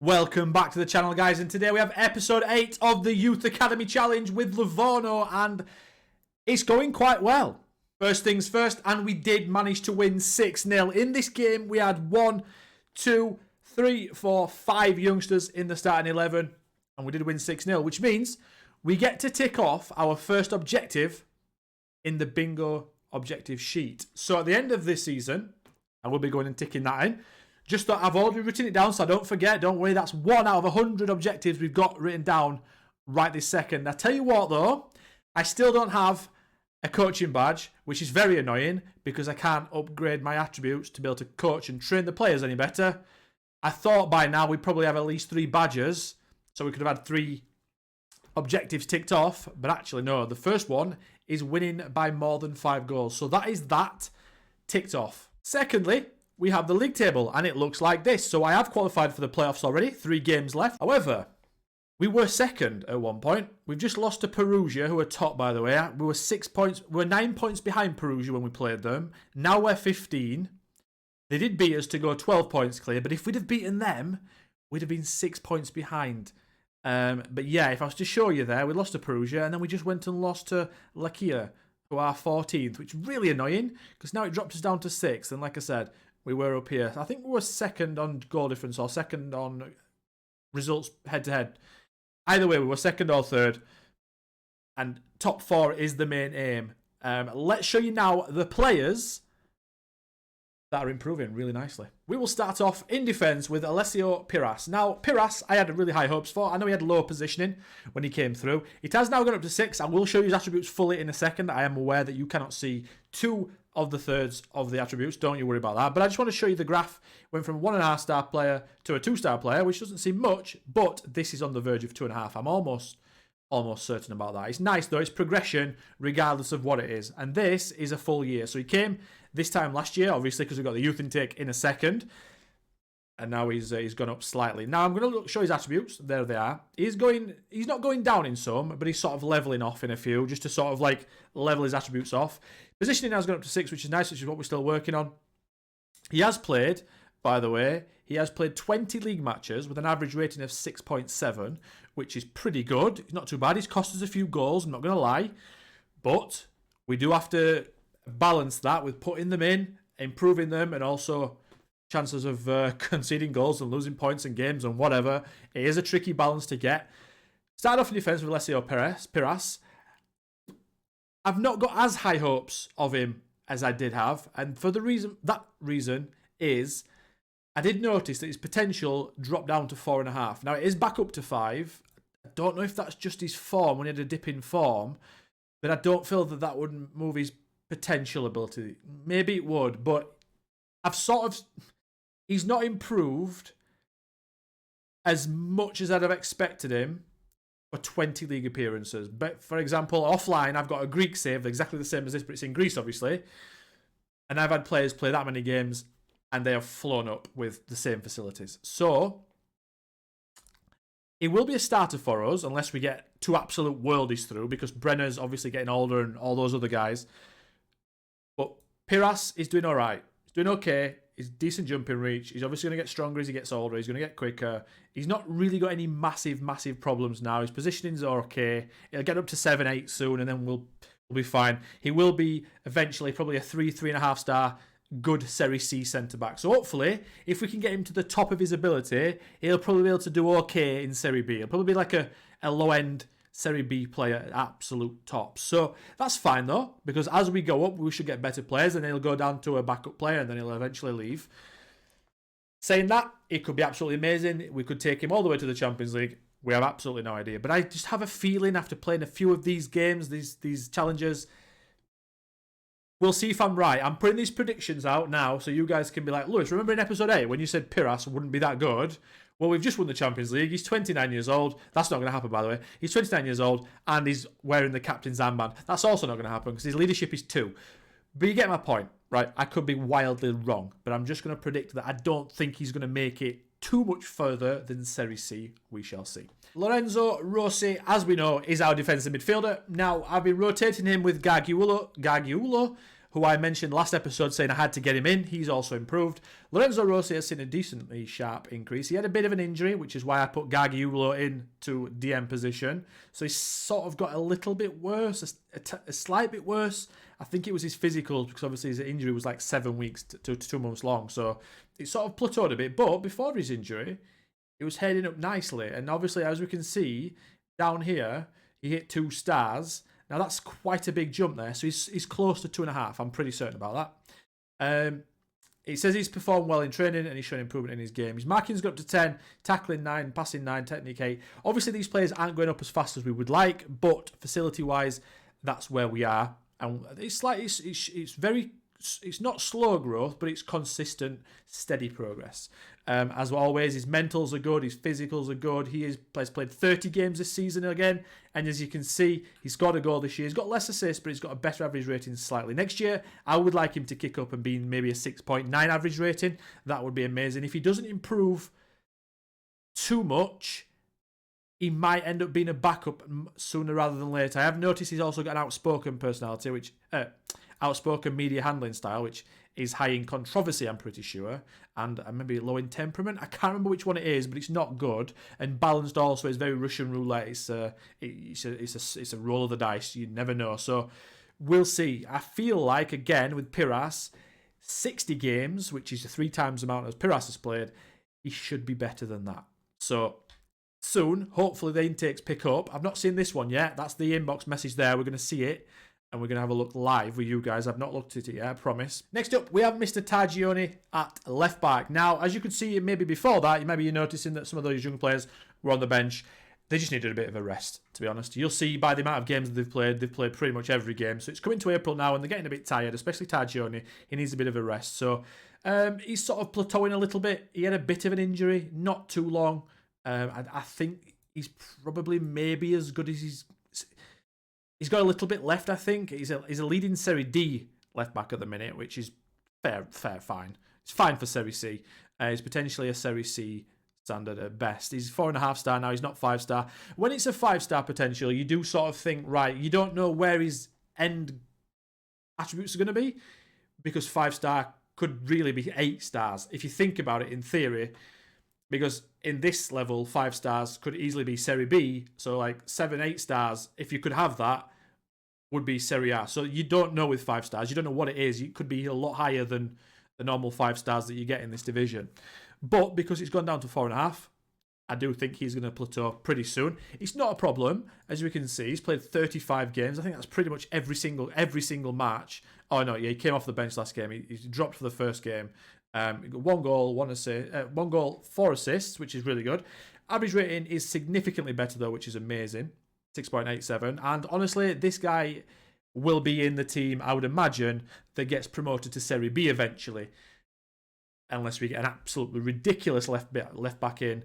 Welcome back to the channel, guys, and today we have episode 8 of the Youth Academy Challenge with Livorno, and it's going quite well. First things first, and we did manage to win 6-0. In this game, we had 1, 2, 3, 4, 5 youngsters in the starting 11, and we did win 6-0, which means we get to tick off our first objective in the bingo objective sheet. So at the end of this season, I will be going and ticking that in. Just thought I've already written it down, so I don't forget. Don't worry, that's 1 out of 100 objectives we've got written down right this second. I tell you what, though, I still don't have a coaching badge, which is very annoying because I can't upgrade my attributes to be able to coach and train the players any better. I thought by now we'd probably have at least 3 badges, so we could have had 3 objectives ticked off, but actually no. The first one is winning by more than 5 goals, so that is that ticked off. Secondly, we have the league table, and it looks like this. So I have qualified for the playoffs already. 3 games left. However, we were second at one point. We've just lost to Perugia, who are top, by the way. We were 6 points. We were 9 points behind Perugia when we played them. Now we're 15. They did beat us to go 12 points clear, but if we'd have beaten them, we'd have been 6 points behind. But yeah, if I was to show you there, we lost to Perugia, and then we just went and lost to Lakia, who are 14th, which is really annoying, because now it dropped us down to 6th, and like I said, we were up here. I think we were second on goal difference or second on results head-to-head. Either way, we were second or third. And top 4 is the main aim. Let's show you now the players that are improving really nicely. We will start off in defence with Alessio Piras. Now, Piras, I had really high hopes for. I know he had low positioning when he came through. It has now gone up to 6. I will show you his attributes fully in a second. I am aware that you cannot see 2 of the thirds of the attributes. Don't you worry about that. But I just want to show you the graph. Went from 1.5 star player to a 2-star player, which doesn't seem much, but this is on the verge of 2.5. I'm almost certain about that. It's nice though. It's progression regardless of what it is. And this is a full year. So he came this time last year, obviously, because we got the youth intake in a second. And now he's gone up slightly. Now I'm going to show his attributes. There they are. He's not going down in some, but he's sort of leveling off in a few, just to sort of like level his attributes off. Positioning now has gone up to 6, which is nice, which is what we're still working on. He has played, by the way, he has played 20 league matches with an average rating of 6.7, which is pretty good. It's not too bad. He's cost us a few goals, I'm not going to lie. But we do have to balance that with putting them in, improving them, and also chances of conceding goals and losing points in games and whatever. It is a tricky balance to get. Started off in defence with Alessio Piras. I've not got as high hopes of him as I did have, and for the reason is I did notice that his potential dropped down to 4.5. Now it is back up to 5. I don't know if that's just his form when he had a dip in form, but I don't feel that that would move his potential ability. Maybe it would, but he's not improved as much as I'd have expected him for 20 league appearances. But for example, offline, I've got a Greek save, exactly the same as this, but it's in Greece, obviously. And I've had players play that many games, and they have flown up with the same facilities. So, it will be a starter for us, unless we get 2 absolute worldies through, because Brenner's obviously getting older and all those other guys. But Piras is doing all right. He's doing okay. He's decent jumping reach. He's obviously going to get stronger as he gets older. He's going to get quicker. He's not really got any massive problems now. His positioning's okay. He'll get up to 7, 8 soon, and then we'll be fine. He will be eventually probably a 3.5 star good Serie C centre-back. So hopefully, if we can get him to the top of his ability, he'll probably be able to do okay in Serie B. He'll probably be like a low-end Serie B player at absolute top. So that's fine though, because as we go up, we should get better players, and he'll go down to a backup player, and then he'll eventually leave. Saying that, it could be absolutely amazing. We could take him all the way to the Champions League. We have absolutely no idea. But I just have a feeling after playing a few of these games, these challenges, we'll see if I'm right. I'm putting these predictions out now so you guys can be like, Lewis, remember in episode 8 when you said Piras wouldn't be that good? Well, we've just won the Champions League. He's 29 years old. That's not going to happen, by the way. He's 29 years old, and he's wearing the captain's armband. That's also not going to happen, because his leadership is 2. But you get my point, right? I could be wildly wrong, but I'm just going to predict that I don't think he's going to make it too much further than Serie C. We shall see. Lorenzo Rossi, as we know, is our defensive midfielder. Now, I've been rotating him with Gargiulo who I mentioned last episode saying I had to get him in. He's also improved. Lorenzo Rossi has seen a decently sharp increase. He had a bit of an injury, which is why I put Gargiulo in to DM position. So he's sort of got a little bit worse, a slight bit worse. I think it was his physicals, because obviously his injury was like 7 weeks to 2 months long. So it sort of plateaued a bit. But before his injury, it was heading up nicely. And obviously, as we can see down here, he hit 2 stars. Now, that's quite a big jump there. So he's close to 2.5. I'm pretty certain about that. It says he's performed well in training and he's shown improvement in his game. His marking's got up to 10, tackling 9, passing 9, technique 8. Obviously, these players aren't going up as fast as we would like, but facility-wise, that's where we are. And it's like it's not slow growth, but it's consistent, steady progress. As always, his mentals are good, his physicals are good. He has played 30 games this season again, and as you can see, he's got a goal this year. He's got less assists, but he's got a better average rating slightly. Next year, I would like him to kick up and be maybe a 6.9 average rating. That would be amazing. If he doesn't improve too much, he might end up being a backup sooner rather than later. I have noticed he's also got an outspoken personality, which outspoken media handling style, which is high in controversy, I'm pretty sure, and maybe low in temperament. I can't remember which one it is, but it's not good. And balanced also is very Russian roulette. It's a roll of the dice. You never know. So we'll see. I feel like, again, with Piras, 60 games, which is 3 times the amount as Piras has played, he should be better than that. So soon, hopefully the intakes pick up. I've not seen this one yet. That's the inbox message there. We're going to see it. And we're going to have a look live with you guys. I've not looked at it yet, I promise. Next up, we have Mr. Taglioni at left back. Now, as you could see, maybe before that, maybe you're noticing that some of those young players were on the bench. They just needed a bit of a rest, to be honest. You'll see by the amount of games that they've played pretty much every game. So it's coming to April now, and they're getting a bit tired, especially Taglioni. He needs a bit of a rest. So he's sort of plateauing a little bit. He had a bit of an injury, not too long. I think he's probably maybe as good as He's got a little bit left, I think. He's a leading Serie D left back at the minute, which is fine. It's fine for Serie C. He's potentially a Serie C standard at best. He's 4.5 star now. He's not 5 star. When it's a 5 star potential, you do sort of think, right, you don't know where his end attributes are going to be, because 5 star could really be 8 stars if you think about it in theory. Because in this level, 5 stars could easily be Serie B. So like 7, 8 stars, if you could have that, would be Serie A. So you don't know with 5 stars. You don't know what it is. It could be a lot higher than the normal 5 stars that you get in this division. But because it's gone down to 4.5, I do think he's going to plateau pretty soon. It's not a problem. As we can see, he's played 35 games. I think that's pretty much every single match. Oh no, yeah, he came off the bench last game. He dropped for the first game. He got 1 goal, 1 assist, 1 goal, 4 assists, which is really good. Average rating is significantly better though, which is amazing, 6.87. And honestly, this guy will be in the team, I would imagine, that gets promoted to Serie B eventually, unless we get an absolutely ridiculous left back in.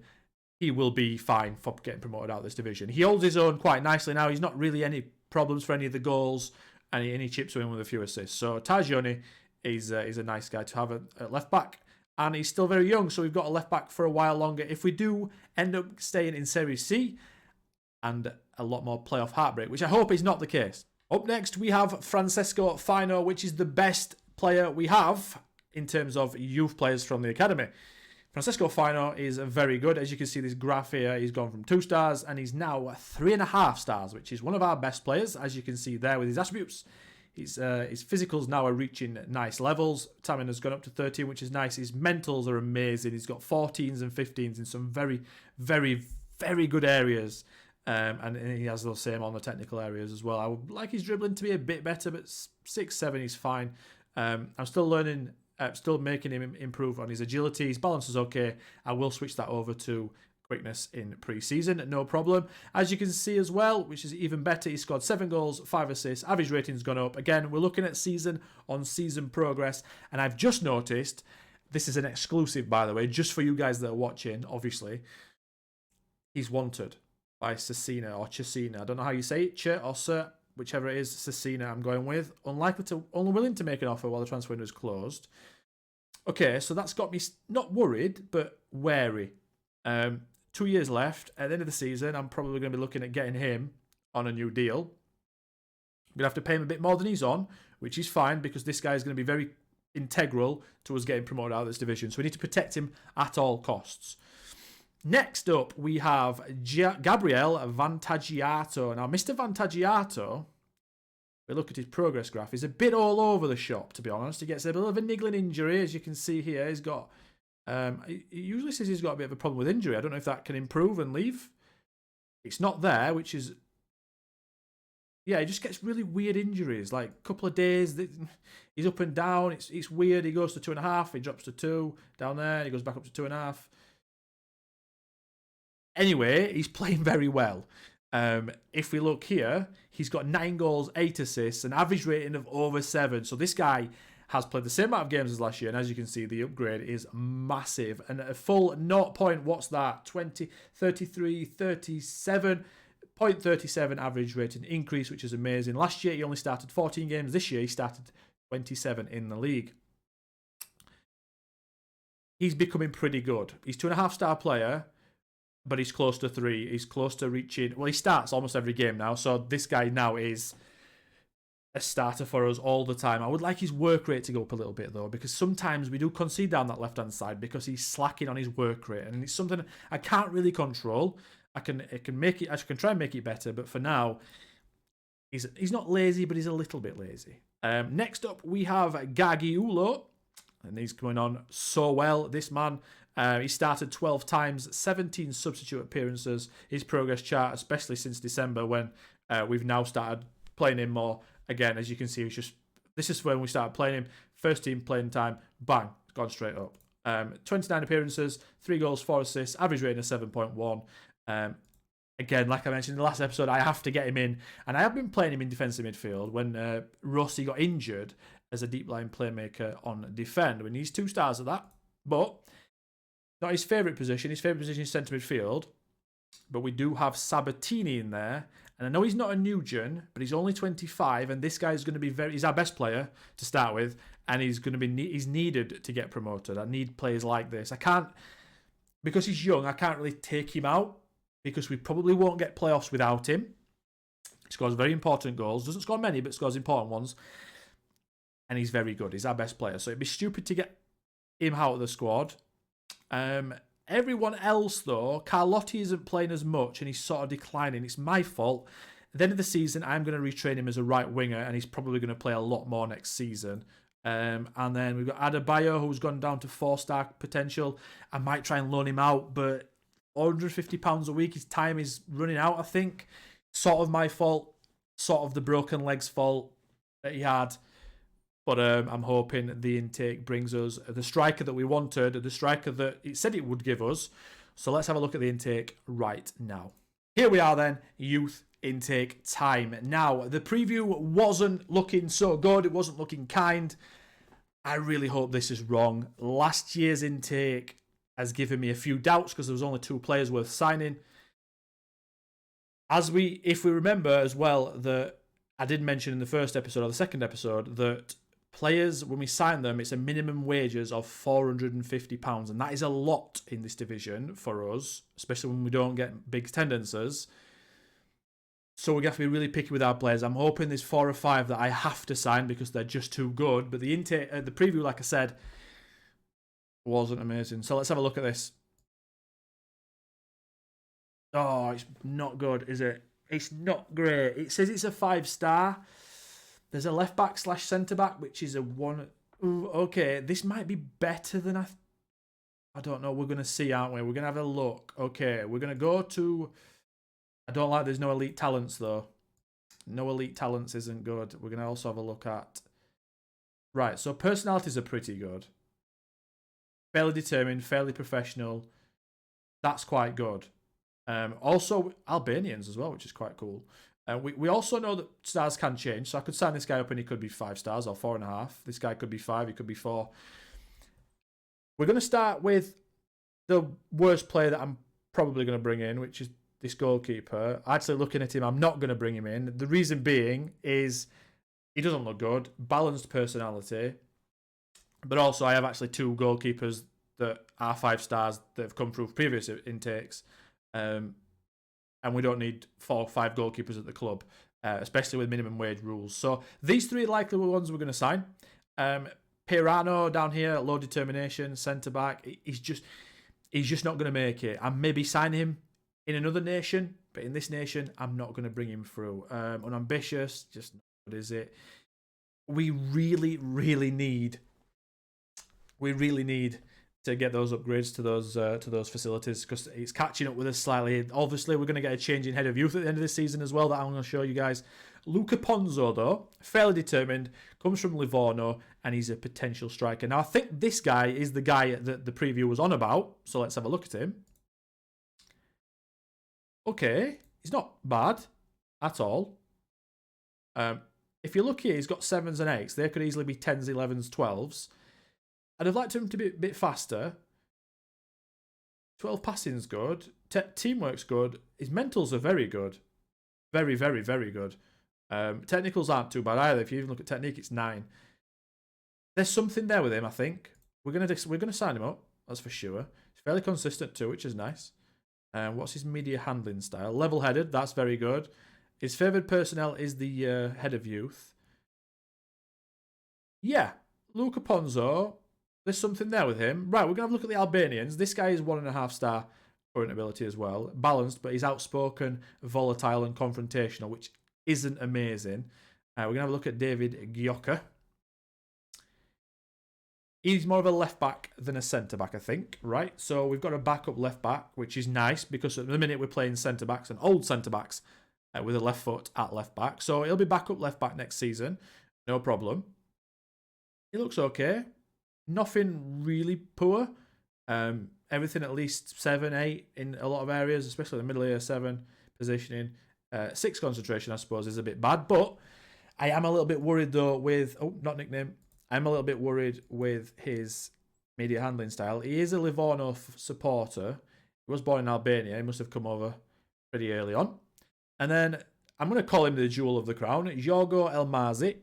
He will be fine for getting promoted out of this division. He holds his own quite nicely now. He's not really any problems for any of the goals, and he chips in with a few assists. So Taglioni is a nice guy to have at left back, and he's still very young, so we've got a left back for a while longer. If we do end up staying in Serie C, and a lot more playoff heartbreak, which I hope is not the case. Up next, we have Francesco Fino, which is the best player we have in terms of youth players from the academy. Francesco Fino is very good. As you can see, this graph here, he's gone from 2 stars, and he's now 3.5 stars, which is one of our best players, as you can see there with his attributes. His physicals now are reaching nice levels. Tamina's gone up to 13, which is nice. His mentals are amazing. He's got 14s and 15s in some very, very, very good areas. And he has the same on the technical areas as well. I would like his dribbling to be a bit better, but 6, 7 is fine. I'm still learning, still making him improve on his agility. His balance is okay. I will switch that over to quickness in pre-season, no problem. As you can see as well, which is even better, he scored 7 goals, 5 assists, average rating's gone up. Again, we're looking at season-on-season progress, and I've just noticed, this is an exclusive, by the way, just for you guys that are watching, obviously, he's wanted by Cecina, or Cecina, I don't know how you say it, Ch or Sir, whichever it is, Cecina I'm going with, only willing to make an offer while the transfer window is closed. Okay, so that's got me not worried, but wary. 2 years left. At the end of the season, I'm probably going to be looking at getting him on a new deal. I'm going to have to pay him a bit more than he's on, which is fine because this guy is going to be very integral to us getting promoted out of this division. So we need to protect him at all costs. Next up, we have Gabriel Vantagiato. Now, Mr. Vantagiato, we look at his progress graph, he's a bit all over the shop, to be honest. He gets a bit of a niggling injury, as you can see here. He's got, he usually says he's got a bit of a problem with injury. I don't know if that can improve and leave. It's not there, which is, yeah, he just gets really weird injuries. Like a couple of days, he's up and down. It's weird. He goes to 2.5, he drops to 2 down there, he goes back up to 2.5. Anyway, he's playing very well. If we look here, he's got 9 goals, 8 assists, an average rating of over 7. So this guy has played the same amount of games as last year, and as you can see, the upgrade is massive. And a full 20, 33, 37.37 average rating increase, which is amazing. Last year, he only started 14 games. This year, he started 27 in the league. He's becoming pretty good. He's 2.5-star player, but he's close to 3. He's close to reaching... Well, he starts almost every game now, so this guy now is a starter for us all the time. I would like his work rate to go up a little bit, though, because sometimes we do concede down that left-hand side because he's slacking on his work rate, and it's something I can't really control. I can try and make it better, but for now, he's not lazy, but he's a little bit lazy. Next up, we have Gagiulo, and he's going on so well, this man. He started 12 times, 17 substitute appearances. His progress chart, especially since December when we've now started playing him more. Again, as you can see, this is when we started playing him. First team playing time, bang, gone straight up. 29 appearances, 3 goals, 4 assists, average rating of 7.1. Again, like I mentioned in the last episode, I have to get him in. And I have been playing him in defensive midfield when Rossi got injured as a deep line playmaker on defend. We need 2 stars at that, but not his favourite position. His favourite position is centre midfield. But we do have Sabatini in there. And I know he's not a Nugent, but he's only 25. And this guy is going to be he's our best player to start with. And he's needed to get promoted. I need players like this. I can't, because he's young, I can't really take him out. Because we probably won't get playoffs without him. He scores very important goals. Doesn't score many, but scores important ones. And he's very good. He's our best player. So it'd be stupid to get him out of the squad. Everyone else, though, Carlotti isn't playing as much and he's sort of declining. It's my fault. At the end of the season, I'm going to retrain him as a right winger and he's probably going to play a lot more next season. And then we've got Adebayo, who's gone down to 4-star potential. I might try and loan him out, but £150 a week, his time is running out, I think. Sort of my fault, sort of the broken legs fault that he had. But I'm hoping the intake brings us the striker that we wanted, the striker that it said it would give us. So let's have a look at the intake right now. Here we are then, youth intake time. Now, the preview wasn't looking so good. It wasn't looking kind. I really hope this is wrong. Last year's intake has given me a few doubts because there was only 2 players worth signing. If we remember as well, that I did mention in the first episode or the second episode that players, when we sign them, it's a minimum wages of £450, and that is a lot in this division for us, especially when we don't get big attendances. So we're going to have to be really picky with our players. I'm hoping there's 4 or 5 that I have to sign because they're just too good. But the intake, the preview, like I said, wasn't amazing. So let's have a look at this. Oh, it's not good, is it? It's not great. It says it's a 5-star. There's a left back / centre back, which is a 1. Ooh, okay, this might be better than I don't know. We're going to see, aren't we? We're going to have a look. Okay, we're going to go to... I don't like there's no elite talents, though. No elite talents isn't good. We're going to also have a look at... Right, so personalities are pretty good. Fairly determined, fairly professional. That's quite good. Also, Albanians as well, which is quite cool. We also know that stars can change, so I could sign this guy up and he could be 5 stars or 4.5. This guy could be 5, he could be 4. We're going to start with the worst player that I'm probably going to bring in, which is this goalkeeper. Actually, looking at him, I'm not going to bring him in. The reason being is he doesn't look good, balanced personality, but also I have actually 2 goalkeepers that are 5 stars that have come through previous intakes. And we don't need 4 or 5 goalkeepers at the club. especially with minimum wage rules. So these 3 likely ones we're going to sign. Pirano down here, low determination, centre-back. He's just not going to make it. I maybe sign him in another nation, but in this nation, I'm not going to bring him through. Unambitious, just not good, is it? We really, really need to get those upgrades to those facilities, because it's catching up with us slightly. Obviously, we're going to get a change in head of youth at the end of this season as well that I'm going to show you guys. Luca Ponzo, though, fairly determined, comes from Livorno, and he's a potential striker. Now, I think this guy is the guy that the preview was on about, so let's have a look at him. Okay, he's not bad at all. If you look here, he's got 7s and 8s. They could easily be 10s, 11s, 12s. I'd have liked him to be a bit faster. 12 passing's good. Teamwork's good. His mentals are very good. Very, very, very good. Technicals aren't too bad either. If you even look at technique, it's 9. There's something there with him, I think. We're gonna sign him up, that's for sure. He's fairly consistent too, which is nice. What's his media handling style? Level-headed, that's very good. His favoured personnel is the head of youth. Yeah, Luca Ponzo. There's something there with him. Right, we're going to have a look at the Albanians. This guy is 1.5-star current ability as well. Balanced, but he's outspoken, volatile, and confrontational, which isn't amazing. We're going to have a look at David Gioca. He's more of a left-back than a centre-back, I think, right? So we've got a backup left-back, which is nice, because at the minute we're playing centre-backs and old centre-backs with a left foot at left-back. So he'll be backup left-back next season. No problem. He looks okay. Nothing really poor. Everything at least 7, 8 in a lot of areas, especially the middle area, 7 positioning. 6 concentration, I suppose, is a bit bad. But I am a little bit worried, though, with... Oh, not nickname. I'm a little bit worried with his media handling style. He is a Livorno supporter. He was born in Albania. He must have come over pretty early on. And then I'm going to call him the jewel of the crown. Jorgo Elmazi,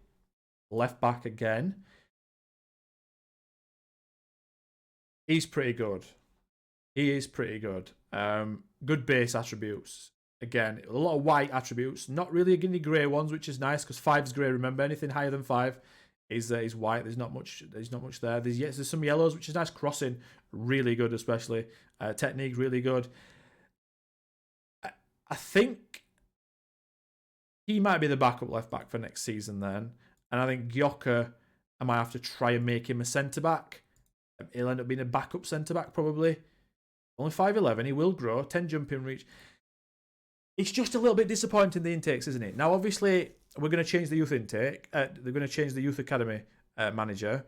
left back again. He's pretty good. He is pretty good. Good base attributes. Again, a lot of white attributes. Not really any grey ones, which is nice, because 5's grey. Remember, anything higher than 5 is white. There's not much there. There's some yellows, which is nice. Crossing, really good, especially. Technique, really good. I think he might be the backup left back for next season then. And I think Gioca, I might have to try and make him a centre-back. He'll end up being a backup centre-back, probably. Only 5'11", he will grow, 10 jumping reach. It's just a little bit disappointing, the intakes, isn't it? Now, obviously, we're going to change the youth intake. They're going to change the youth academy manager.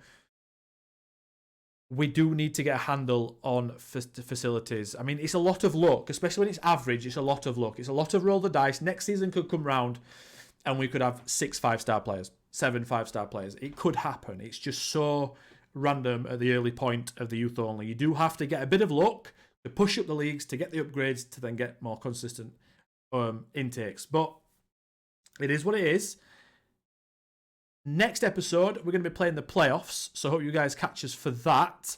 We do need to get a handle on facilities. I mean, it's a lot of luck, especially when it's average. It's a lot of luck. It's a lot of roll the dice. Next season could come round and we could have 6 5-star players, 7 5-star players. It could happen. It's just so random at the early point of the youth only. You do have to get a bit of luck to push up the leagues, to get the upgrades, to then get more consistent intakes. But it is what it is. Next episode, we're going to be playing the playoffs, so I hope you guys catch us for that.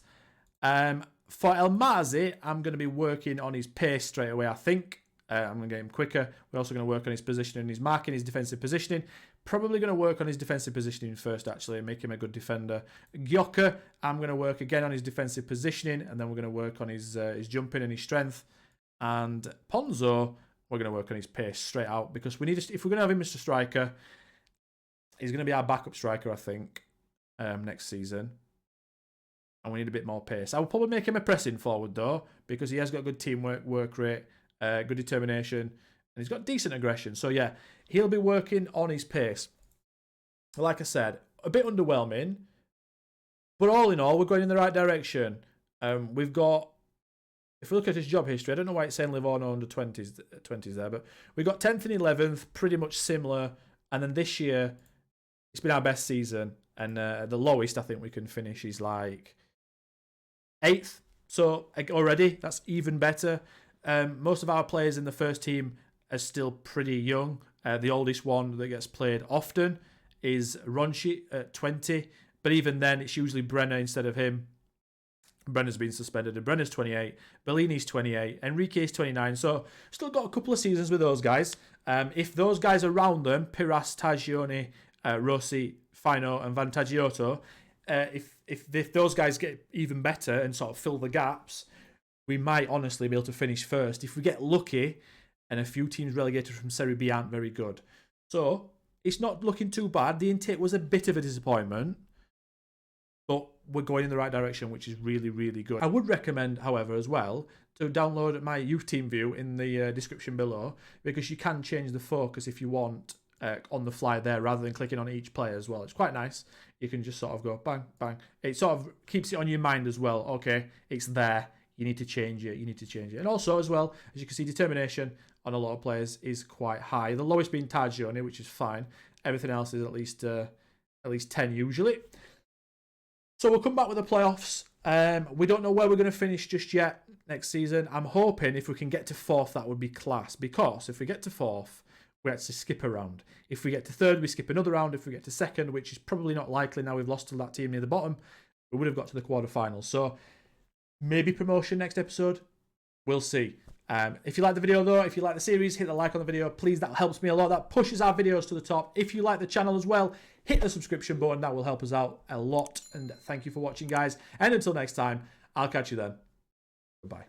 For Elmazi, I'm going to be working on his pace straight away, I think. I'm going to get him quicker. We're also going to work on his positioning, his marking, his defensive positioning. Probably going to work on his defensive positioning first, actually, and make him a good defender. Gioca, I'm going to work again on his defensive positioning, and then we're going to work on his jumping and his strength. And Ponzo, we're going to work on his pace straight out, because we need if we're going to have him as a striker, he's going to be our backup striker, I think, next season. And we need a bit more pace. I will probably make him a pressing forward, though, because he has got good teamwork, work rate, good determination, and he's got decent aggression. So, yeah, he'll be working on his pace. Like I said, a bit underwhelming. But all in all, we're going in the right direction. We've got... If we look at his job history, I don't know why it's saying Livorno under 20s there, but we got 10th and 11th, pretty much similar. And then this year, it's been our best season. And the lowest I think we can finish is like 8th. So already, that's even better. Most of our players in the first team are still pretty young. The oldest one that gets played often is Ronchi at 20. But even then, it's usually Brenner instead of him. Brenner's been suspended, and Brenner's 28. Bellini's 28. Enrique's 29. So, still got a couple of seasons with those guys. If those guys around them, Piras, Taglioni, Rossi, Fino, and Vantagiotto, if those guys get even better and sort of fill the gaps, we might honestly be able to finish first. If we get lucky and a few teams relegated from Serie B aren't very good. So, it's not looking too bad. The intake was a bit of a disappointment, but we're going in the right direction, which is really, really good. I would recommend, however, as well, to download my youth team view in the description below, because you can change the focus if you want on the fly there, rather than clicking on each player as well. It's quite nice. You can just sort of go bang, bang. It sort of keeps it on your mind as well. Okay, it's there. You need to change it. You need to change it. And also, as well, as you can see, determination on a lot of players is quite high. The lowest being Taglioni, which is fine. Everything else is at least 10 usually. So we'll come back with the playoffs. We don't know where we're going to finish just yet next season. I'm hoping if we can get to 4th, that would be class. Because if we get to 4th, we actually skip a round. If we get to 3rd, we skip another round. If we get to 2nd, which is probably not likely now we've lost to that team near the bottom, we would have got to the quarterfinals. So maybe promotion next episode. We'll see. If you like the video though, if you like the series, hit the like on the video. Please, that helps me a lot. That pushes our videos to the top. If you like the channel as well, hit the subscription button. That will help us out a lot. And thank you for watching, guys. And until next time, I'll catch you then. Goodbye.